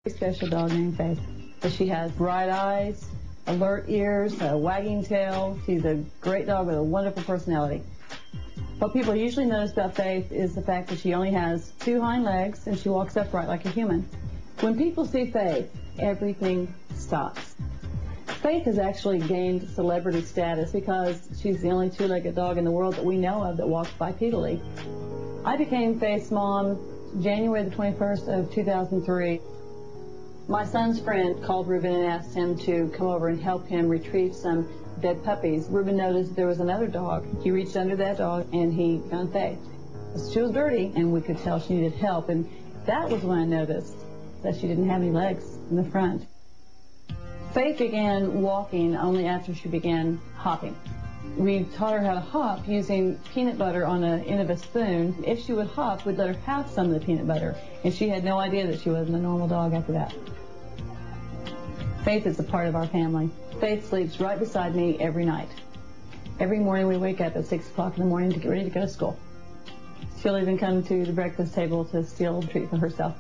Special dog named Faith. She has bright eyes, alert ears, a wagging tail. She's a great dog with a wonderful personality. What people usually notice about Faith is the fact that she only has 2 hind legs and she walks upright like a human. When people see Faith, everything stops. Faith has actually gained celebrity status because she's the only 2-legged dog in the world that we know of that walks bipedally. I became Faith's mom January the 21st of 2003. My son's friend called Reuben and asked him to come over and help him retrieve some dead puppies. Reuben noticed there was another dog. He reached under that dog and he found Faith. She was dirty and we could tell she needed help, and that was when I noticed that she didn't have any legs in the front. Faith began walking only after she began hopping. We taught her how to hop using peanut butter on the end of a spoon. If she would hop, we'd let her have some of the peanut butter, and she had no idea that she wasn't a normal dog after that. Faith is a part of our family. Faith sleeps right beside me every night. Every morning we wake up at 6 o'clock in the morning to get ready to go to school. She'll even come to the breakfast table to steal a treat for herself.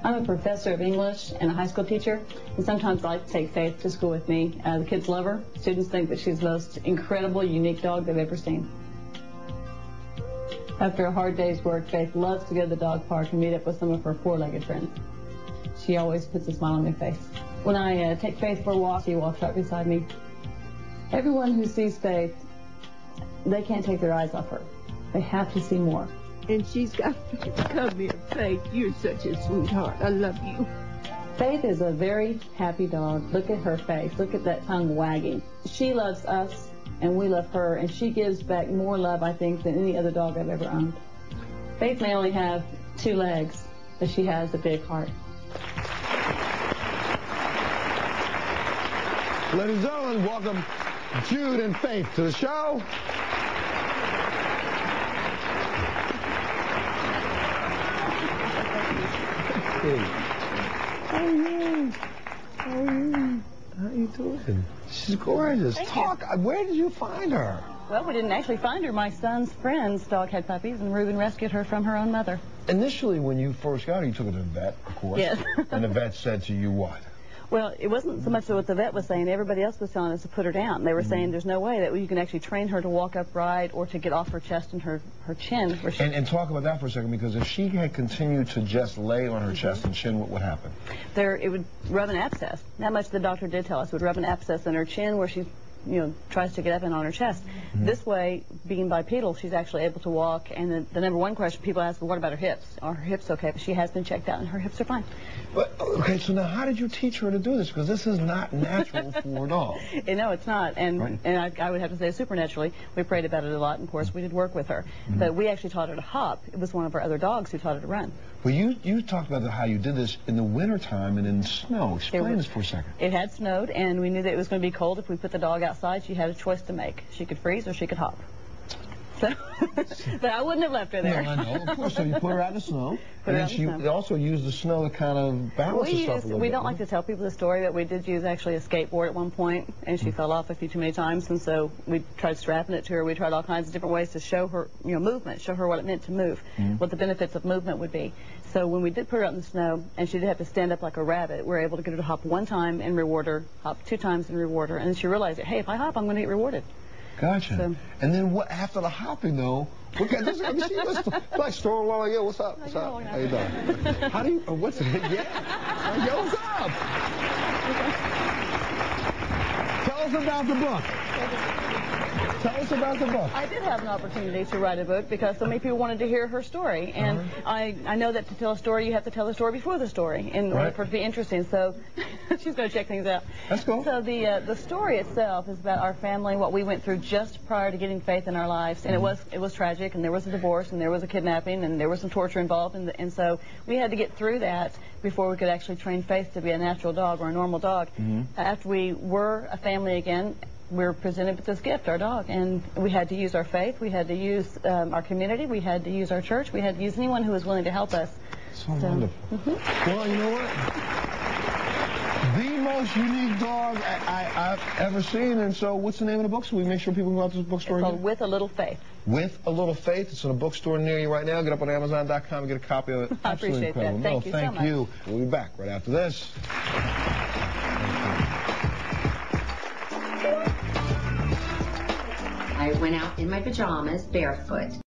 I'm a professor of English and a high school teacher, and sometimes I like to take Faith to school with me. The kids love her. Students think that she's the most incredible, unique dog they've ever seen. After a hard day's work, Faith loves to go to the dog park and meet up with some of her 4-legged friends. She always puts a smile on their face. When I take Faith for a walk, she walks right beside me. Everyone who sees Faith, they can't take their eyes off her. They have to see more. And she's got to come here, Faith. You're such a sweetheart. I love you. Faith is a very happy dog. Look at her face. Look at that tongue wagging. She loves us, and we love her, and she gives back more love, I think, than any other dog I've ever owned. Faith may only have 2 legs, but she has a big heart. Ladies and gentlemen, welcome Jude and Faith to the show. Hey. How are you? How are you? How are you doing? She's gorgeous. Talk. Where did you find her? Well, we didn't actually find her. My son's friend's dog had puppies, and Reuben rescued her from her own mother. Initially, when you first got her, you took her to the vet, of course. Yes. And the vet said to you what? Well, it wasn't so much what the vet was saying. Everybody else was telling us to put her down. They were saying there's no way that you can actually train her to walk upright or to get off her chest and her chin. And talk about that for a second, because if she had continued to just lay on her chest and chin, what would happen? It would rub an abscess. That much the doctor did tell us. It would rub an abscess in her chin where she tries to get up and on her chest. This way, being bipedal, she's actually able to walk. And the number one question people ask, well, what about her hips? Are her hips okay? But she has been checked out, and her hips are fine. But, okay, so now how did you teach her to do this? Because this is not natural for a dog. No, it's not. And right. and I would have to say supernaturally. We prayed about it a lot, and of course we did work with her. But we actually taught her to hop. It was one of our other dogs who taught her to run. Well, you talked about how you did this in the wintertime and in snow. Explain this for a second. It had snowed, and we knew that it was going to be cold. If we put the dog outside, she had a choice to make. She could freeze or she could hop. So, but I wouldn't have left her there. No, I know. Of course. So you put her out in the snow, and then she also used the snow to kind of balance herself a little bit. We don't like to tell people the story, but we did use actually a skateboard at one point, and she fell off a few too many times, and so we tried strapping it to her. We tried all kinds of different ways to show her, movement, show her what it meant to move, what the benefits of movement would be. So when we did put her out in the snow, and she did have to stand up like a rabbit, we were able to get her to hop 1 time and reward her, hop 2 times and reward her, and then she realized that, hey, if I hop, I'm going to get rewarded. Gotcha. So, and then what after the hopping though? Let's like strong along. Yo, what's up? What's up? How you doing? How do you? What's it? Yeah. Yo, what's up? Tell us about the book. Tell us about the book. I did have an opportunity to write a book because so many people wanted to hear her story. And I know that to tell a story, you have to tell the story before the story in order for it to be interesting. So she's going to check things out. Let's go. So the story itself is about our family, what we went through just prior to getting Faith in our lives. And it was tragic, and there was a divorce, and there was a kidnapping, and there was some torture involved. And so we had to get through that before we could actually train Faith to be a natural dog or a normal dog. After we were a family again, we were presented with this gift, our dog, and we had to use our faith, we had to use our community, we had to use our church, we had to use anyone who was willing to help us. So wonderful. Well, you know what? The most unique dog I've ever seen. And so what's the name of the book so we make sure people go out to the bookstore? It's called With a Little Faith. With a Little Faith. It's in a bookstore near you right now. Get up on Amazon.com and get a copy of it. I appreciate that. Thank you so much. Thank you. We'll be back right after this. I went out in my pajamas, barefoot.